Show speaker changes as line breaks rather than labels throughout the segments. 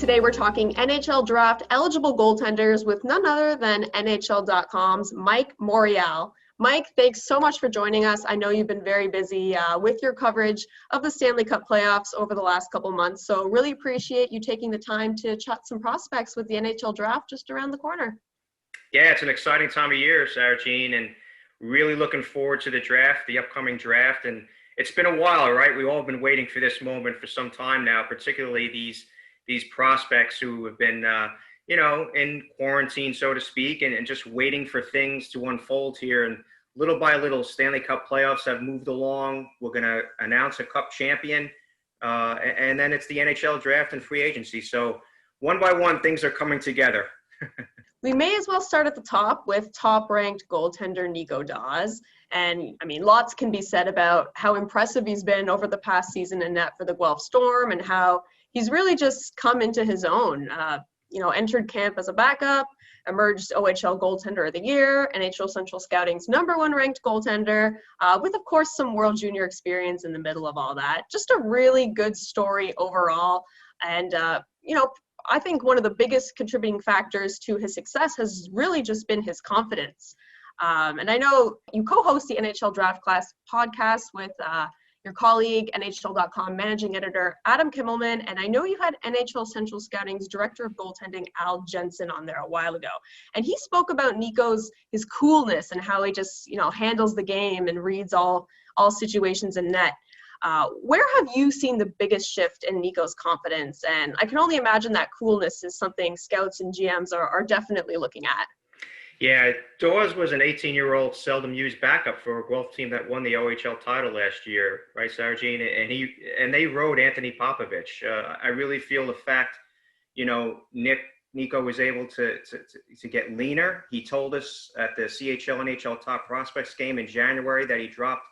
Today we're talking NHL draft eligible goaltenders with none other than NHL.com's Mike Morial. Mike, thanks so much for joining us. I know you've been very busy with your coverage of the Stanley Cup playoffs over the last couple months, so really appreciate you taking the time to chat some prospects with the NHL draft just around the corner.
Yeah, it's an exciting time of year, Sarah Jean, and really looking forward to the draft, the upcoming draft. And it's been a while, right? We've all been waiting for this moment for some time now, particularly these prospects who have been, in quarantine, so to speak, and just waiting for things to unfold here. And little by little, Stanley Cup playoffs have moved along. We're going to announce a Cup champion, and then it's the NHL draft and free agency. So one by one, things are coming together.
We may as well start at the top with top-ranked goaltender Nico Dawes. And, lots can be said about how impressive he's been over the past season in net for the Guelph Storm and how he's really just come into his own. Entered camp as a backup, emerged OHL Goaltender of the Year, NHL Central Scouting's #1 ranked goaltender, with, of course, some World Junior experience in the middle of all that. Just a really good story overall. And, I think one of the biggest contributing factors to his success has really just been his confidence. And I know you co-host the NHL Draft Class podcast with your colleague, NHL.com managing editor Adam Kimmelman, and I know you had NHL Central Scouting's director of goaltending Al Jensen on there a while ago. And he spoke about his coolness and how he just handles the game and reads all situations in net. Where have you seen the biggest shift in Nico's confidence? And I can only imagine that coolness is something scouts and GMs are definitely looking at.
Yeah, Dawes was an 18-year-old seldom used backup for a Guelph team that won the OHL title last year, right, Sarah Jean? And they rode Anthony Popovich. I really feel the fact, Nico was able to get leaner. He told us at the CHL NHL Top Prospects game in January that he dropped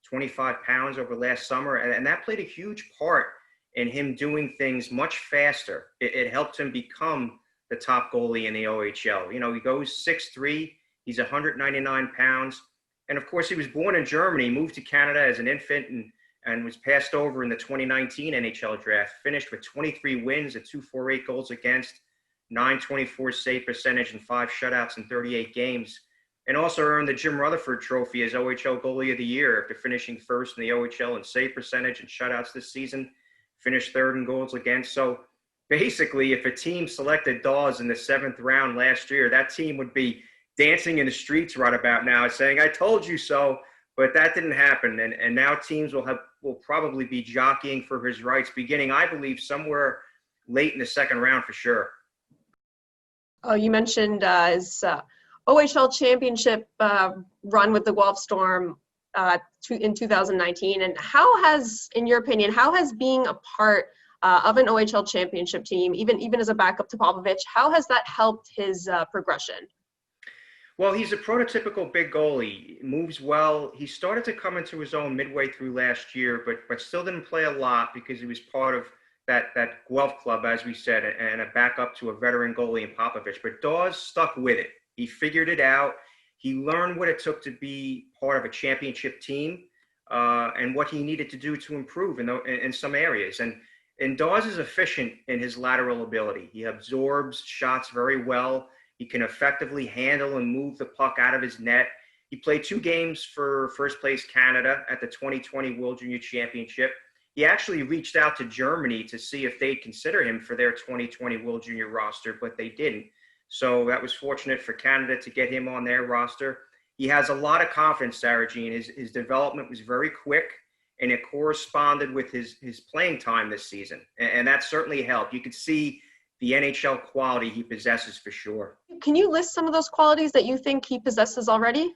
25 pounds over last summer, and that played a huge part in him doing things much faster. It helped him become the top goalie in the OHL. He goes 6'3", he's 199 pounds, and of course he was born in Germany, moved to Canada as an infant, and was passed over in the 2019 NHL draft, finished with 23 wins at 248 goals against, 924 save percentage, and 5 shutouts in 38 games. And also earned the Jim Rutherford Trophy as OHL Goalie of the Year after finishing first in the OHL in save percentage and shutouts this season, finished third in goals against. So basically, if a team selected Dawes in the 7th round last year, that team would be dancing in the streets right about now saying, "I told you so," but that didn't happen. And now teams will probably be jockeying for his rights beginning, I believe, somewhere late in the 2nd round for sure.
Oh, you mentioned his OHL championship run with the Guelph Storm in 2019. And in your opinion, how has being a part of an OHL championship team, even as a backup to Popovich, how has that helped his progression?
Well, he's a prototypical big goalie, moves well. He started to come into his own midway through last year, but still didn't play a lot because he was part of that Guelph club, as we said, and a backup to a veteran goalie in Popovich. But Dawes stuck with it. He figured it out. He learned what it took to be part of a championship team and what he needed to do to improve in some areas. And Dawes is efficient in his lateral ability. He absorbs shots very well. He can effectively handle and move the puck out of his net. He played 2 games for first place Canada at the 2020 World Junior Championship. He actually reached out to Germany to see if they'd consider him for their 2020 World Junior roster, but they didn't. So that was fortunate for Canada to get him on their roster. He has a lot of confidence, Sarah Jean. His development was very quick, and it corresponded with his playing time this season. And that certainly helped. You could see the NHL quality he possesses for sure.
Can you list some of those qualities that you think he possesses already?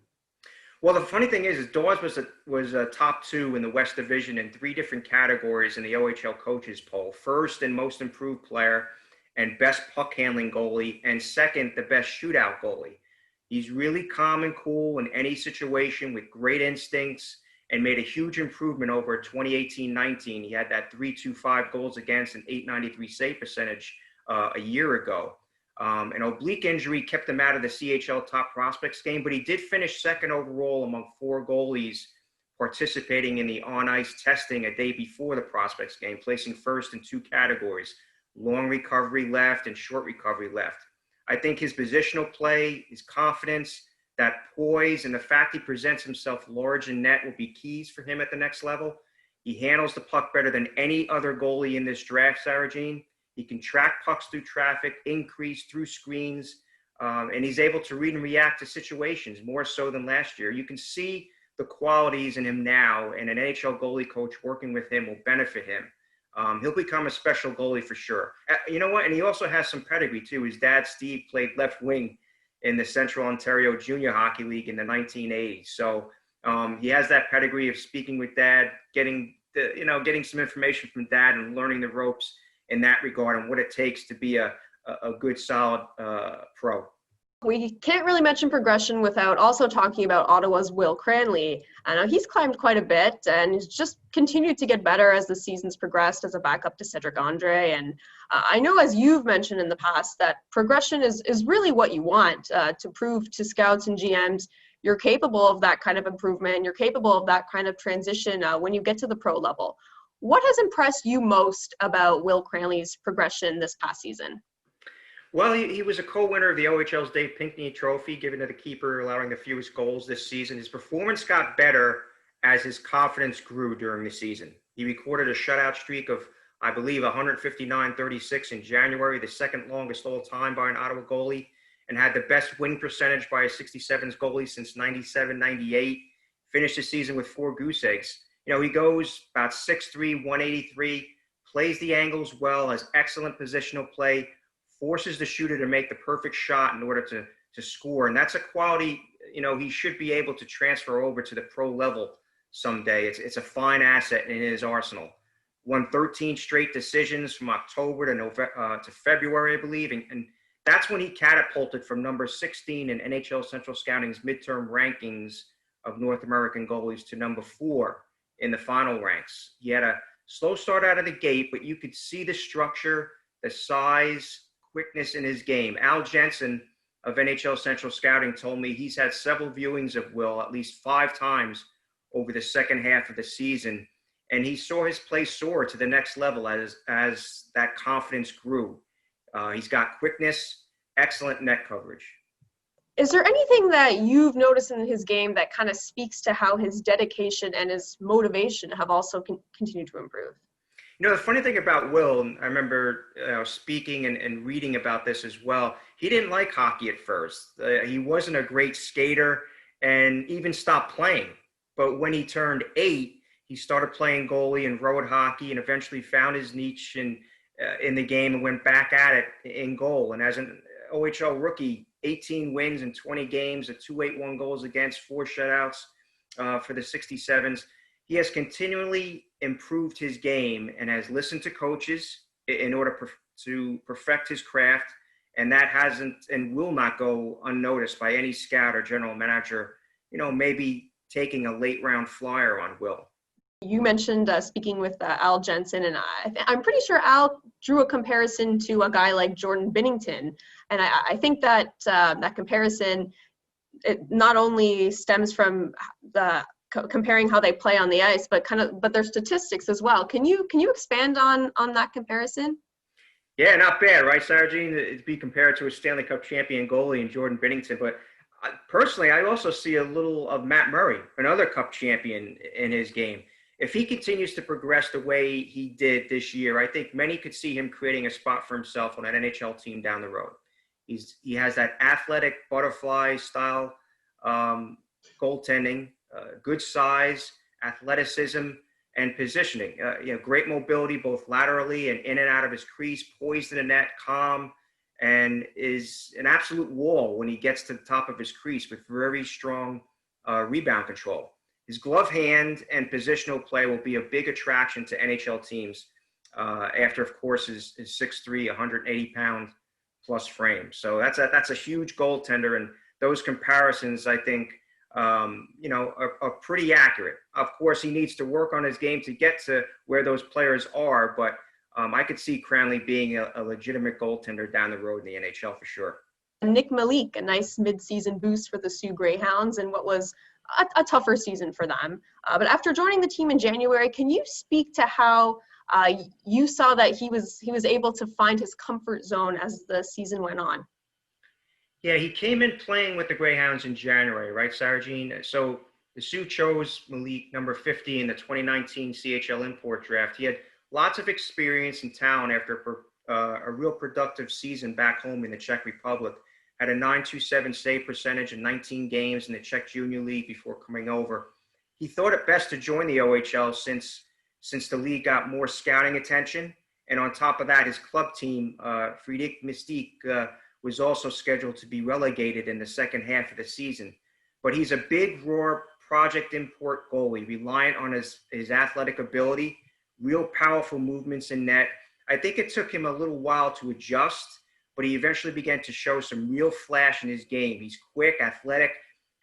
Well, the funny thing is Dawes was a top 2 in the West Division in 3 different categories in the OHL coaches poll. First in most improved player, and best puck handling goalie, and second, the best shootout goalie. He's really calm and cool in any situation with great instincts and made a huge improvement over 2018-19. He had that 325 goals against and 893 save percentage a year ago. An oblique injury kept him out of the CHL Top Prospects game, but he did finish 2nd overall among 4 goalies participating in the on-ice testing a day before the Prospects game, placing first in 2 categories. long recovery left and short recovery left. I think his positional play, his confidence, that poise, and the fact he presents himself large in net will be keys for him at the next level. He handles the puck better than any other goalie in this draft, Sarajin. He can track pucks through traffic, increase through screens, and he's able to read and react to situations more so than last year. You can see the qualities in him now, and an NHL goalie coach working with him will benefit him. He'll become a special goalie for sure. You know what? And he also has some pedigree, too. His dad, Steve, played left wing in the Central Ontario Junior Hockey League in the 1980s. So he has that pedigree of speaking with dad, getting some information from dad and learning the ropes in that regard and what it takes to be a good, solid pro.
We can't really mention progression without also talking about Ottawa's Will Cranley. I know he's climbed quite a bit and he's just continued to get better as the season's progressed as a backup to Cedric Andre. And I know, as you've mentioned in the past, that progression is really what you want to prove to scouts and GMs you're capable of that kind of improvement, you're capable of that kind of transition when you get to the pro level. What has impressed you most about Will Cranley's progression this past season?
Well, he was a co-winner of the OHL's Dave Pinckney Trophy, given to the keeper, allowing the fewest goals this season. His performance got better as his confidence grew during the season. He recorded a shutout streak of, I believe, 159-36 in January, the second longest all time by an Ottawa goalie, and had the best win percentage by a 67s goalie since 97-98. Finished the season with 4 goose eggs. You know, he goes about 6'3", 183, plays the angles well, has excellent positional play, forces the shooter to make the perfect shot in order to score. And that's a quality, you know, he should be able to transfer over to the pro level someday. It's a fine asset in his arsenal. Won 13 straight decisions from October to February, I believe. And that's when he catapulted from number 16 in NHL Central Scouting's midterm rankings of North American goalies to number 4 in the final ranks. He had a slow start out of the gate, but you could see the structure, the size, quickness in his game. Al Jensen of NHL Central Scouting told me he's had several viewings of Will, at least 5 times over the second half of the season, and he saw his play soar to the next level as that confidence grew. He's got quickness, excellent net coverage.
Is there anything that you've noticed in his game that kind of speaks to how his dedication and his motivation have also continued to improve?
You know, the funny thing about Will, and I remember speaking and reading about this as well, he didn't like hockey at first. He wasn't a great skater and even stopped playing. But when he turned 8, he started playing goalie and road hockey and eventually found his niche in the game and went back at it in goal. And as an OHL rookie, 18 wins in 20 games, a 281 goals against, 4 shutouts for the 67s. He has continually improved his game and has listened to coaches in order to perfect his craft. And that hasn't and will not go unnoticed by any scout or general manager, you know, maybe taking a late round flyer on Will.
You mentioned speaking with Al Jensen, and I'm pretty sure Al drew a comparison to a guy like Jordan Binnington. And I think that that comparison, it not only stems from the comparing how they play on the ice, but their statistics as well. Can you expand on that comparison?
Yeah, not bad, right, Sarajin? To be compared to a Stanley Cup champion goalie in Jordan Binnington. But personally, I also see a little of Matt Murray, another Cup champion, in his game. If he continues to progress the way he did this year, I think many could see him creating a spot for himself on an NHL team down the road. He has that athletic butterfly style goaltending, good size, athleticism, and positioning. Great mobility both laterally and in and out of his crease, poised in the net, calm, and is an absolute wall when he gets to the top of his crease with very strong rebound control. His glove hand and positional play will be a big attraction to NHL teams after, of course, his 6'3", 180-pound plus frame. So that's a huge goaltender, and those comparisons, I think, are pretty accurate. Of course, he needs to work on his game to get to where those players are, but I could see Cranley being a legitimate goaltender down the road in the NHL for sure.
Nick Malik, a nice mid-season boost for the Sioux Greyhounds and what was a tougher season for them. But after joining the team in January, can you speak to how you saw that he was able to find his comfort zone as the season went on.
Yeah, he came in playing with the Greyhounds in January, right, Sarah Jean? So the Sioux chose Malik, number 50 in the 2019 CHL import draft. He had lots of experience and talent after a real productive season back home in the Czech Republic. Had a .927 save percentage in 19 games in the Czech Junior League before coming over. He thought it best to join the OHL since the league got more scouting attention. And on top of that, his club team, Friedrich Mystique, was also scheduled to be relegated in the second half of the season. But he's a big, raw project import goalie, reliant on his athletic ability, real powerful movements in net. I think it took him a little while to adjust, but he eventually began to show some real flash in his game. He's quick, athletic,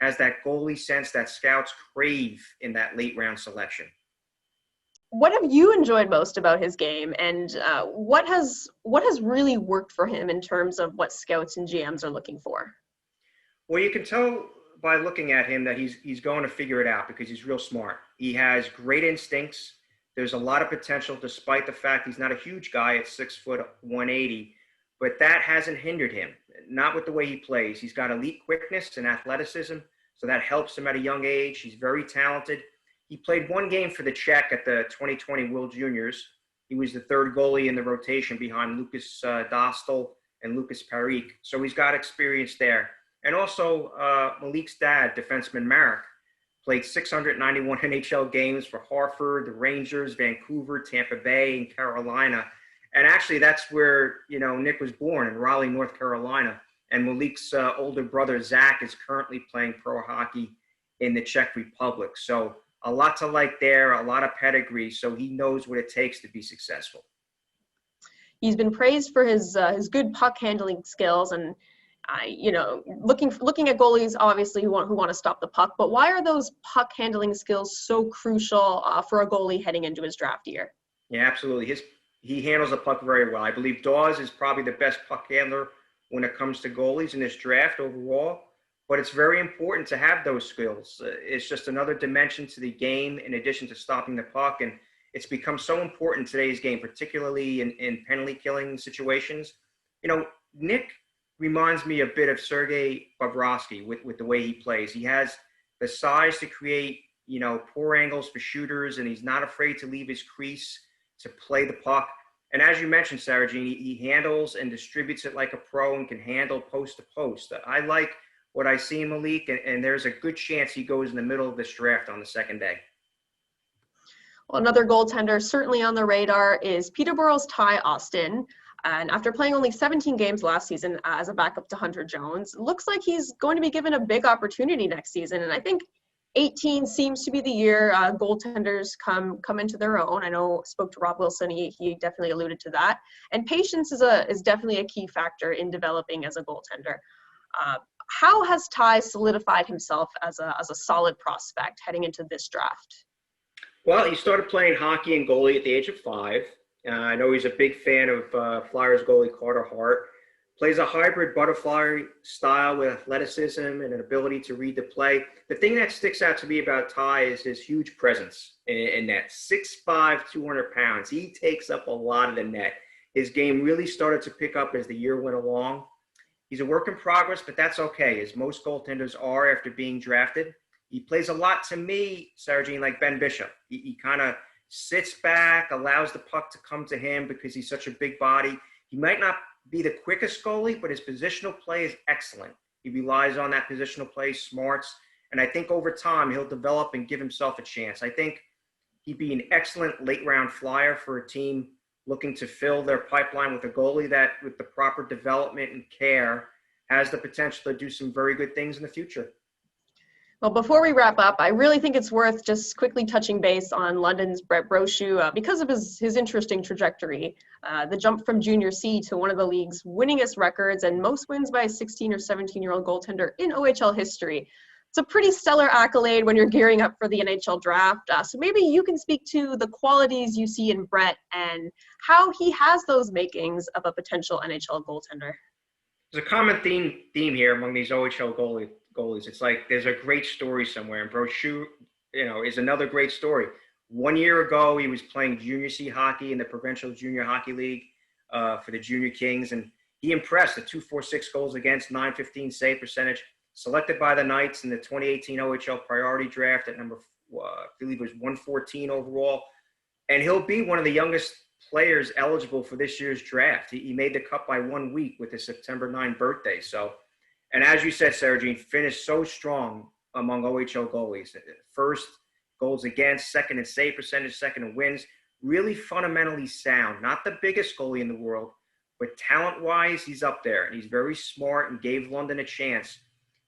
has that goalie sense that scouts crave in that late round selection.
What have you enjoyed most about his game, and what has really worked for him in terms of what scouts and GMs are looking for?
Well, you can tell by looking at him that he's going to figure it out because he's real smart. He has great instincts. There's a lot of potential despite the fact he's not a huge guy at 6 foot 180, but that hasn't hindered him, not with the way he plays. He's got elite quickness and athleticism, so that helps him at a young age. He's very talented. He played one game for the Czech at the 2020 World Juniors. He was the third goalie in the rotation behind Lucas Dostal and Lucas Parik. So he's got experience there. And also Malik's dad, defenseman Marek, played 691 NHL games for Hartford, the Rangers, Vancouver, Tampa Bay, and Carolina. And actually that's where, Nick was born, in Raleigh, North Carolina. And Malik's older brother, Zach, is currently playing pro hockey in the Czech Republic. So a lot to like there, a lot of pedigree, so he knows what it takes to be successful.
He's been praised for his good puck handling skills, and looking at goalies obviously who want to stop the puck. But why are those puck handling skills so crucial for a goalie heading into his draft year?
Yeah, absolutely. He handles the puck very well. I believe Dawes is probably the best puck handler when it comes to goalies in this draft overall. But it's very important to have those skills. It's just another dimension to the game in addition to stopping the puck. And it's become so important in today's game, particularly in penalty killing situations. Nick reminds me a bit of Sergei Bobrovsky with the way he plays. He has the size to create, poor angles for shooters, and he's not afraid to leave his crease to play the puck. And as you mentioned, Sarah Jean, he handles and distributes it like a pro and can handle post to post. I like what I see in Malik, and there's a good chance he goes in the middle of this draft on the second day.
Well, another goaltender certainly on the radar is Peterborough's Ty Austin. And after playing only 17 games last season as a backup to Hunter Jones, looks like he's going to be given a big opportunity next season. And I think 18 seems to be the year goaltenders come into their own. I spoke to Rob Wilson. He definitely alluded to that. And patience is definitely a key factor in developing as a goaltender. How has Ty solidified himself as a solid prospect heading into this draft?
Well, he started playing hockey and goalie at the age of 5. I know he's a big fan of Flyers goalie Carter Hart. Plays a hybrid butterfly style with athleticism and an ability to read the play. The thing that sticks out to me about Ty is his huge presence in net. 6'5", 200 pounds. He takes up a lot of the net. His game really started to pick up as the year went along. He's a work in progress, but that's okay, as most goaltenders are after being drafted. He plays a lot, to me, Sarah Jean, like Ben Bishop. He kind of sits back, allows the puck to come to him because he's such a big body. He might not be the quickest goalie, but his positional play is excellent. He relies on that positional play, smarts, and I think over time he'll develop and give himself a chance. I think he'd be an excellent late-round flyer for a team looking to fill their pipeline with a goalie that, with the proper development and care, has the potential to do some very good things in the future.
Well, before we wrap up, I really think it's worth just quickly touching base on London's Brett Brochu because of his interesting trajectory. The jump from Junior C to one of the league's winningest records and most wins by a 16 or 17-year-old goaltender in OHL history. It's a pretty stellar accolade when you're gearing up for the NHL draft. So maybe you can speak to the qualities you see in Brett and how he has those makings of a potential NHL goaltender.
There's a common theme here among these OHL goalies. It's like there's a great story somewhere, and Brochu, is another great story. 1 year ago, he was playing junior C hockey in the Provincial Junior Hockey League for the Junior Kings, and he impressed at 246 goals against, 915 save percentage. Selected by the Knights in the 2018 OHL priority draft at number, I believe it was 114 overall. And he'll be one of the youngest players eligible for this year's draft. He made the cut by 1 week with his September 9 birthday. So, and as you said, Sarah Jean, finished so strong among OHL goalies. First, goals against, second in save percentage, second in wins. Really fundamentally sound. Not the biggest goalie in the world, but talent-wise, he's up there. And he's very smart and gave London a chance.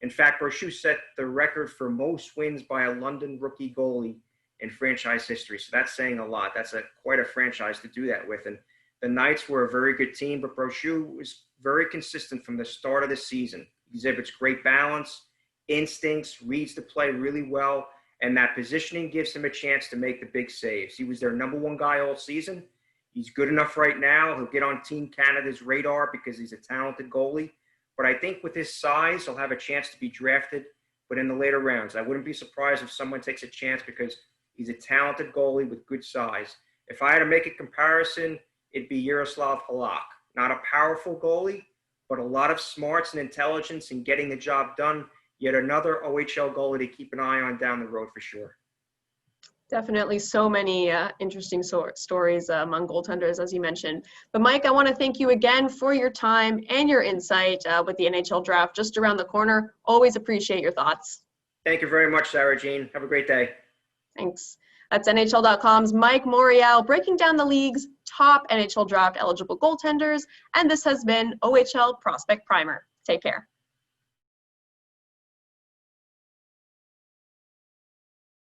In fact, Brochu set the record for most wins by a London rookie goalie in franchise history. So that's saying a lot. That's quite a franchise to do that with. And the Knights were a very good team, but Brochu was very consistent from the start of the season. He exhibits great balance, instincts, reads the play really well, and that positioning gives him a chance to make the big saves. He was their number one guy all season. He's good enough right now. He'll get on Team Canada's radar because he's a talented goalie. But I think with his size, he'll have a chance to be drafted, but in the later rounds. I wouldn't be surprised if someone takes a chance because he's a talented goalie with good size. If I had to make a comparison, it'd be Yaroslav Halak. Not a powerful goalie, but a lot of smarts and intelligence in getting the job done. Yet another OHL goalie to keep an eye on down the road for sure.
Definitely so many interesting stories among goaltenders, as you mentioned. But Mike, I want to thank you again for your time and your insight with the NHL draft just around the corner. Always appreciate your thoughts.
Thank you very much, Sarah Jean. Have a great day.
Thanks. That's NHL.com's Mike Morial breaking down the league's top NHL draft eligible goaltenders. And this has been OHL Prospect Primer. Take care.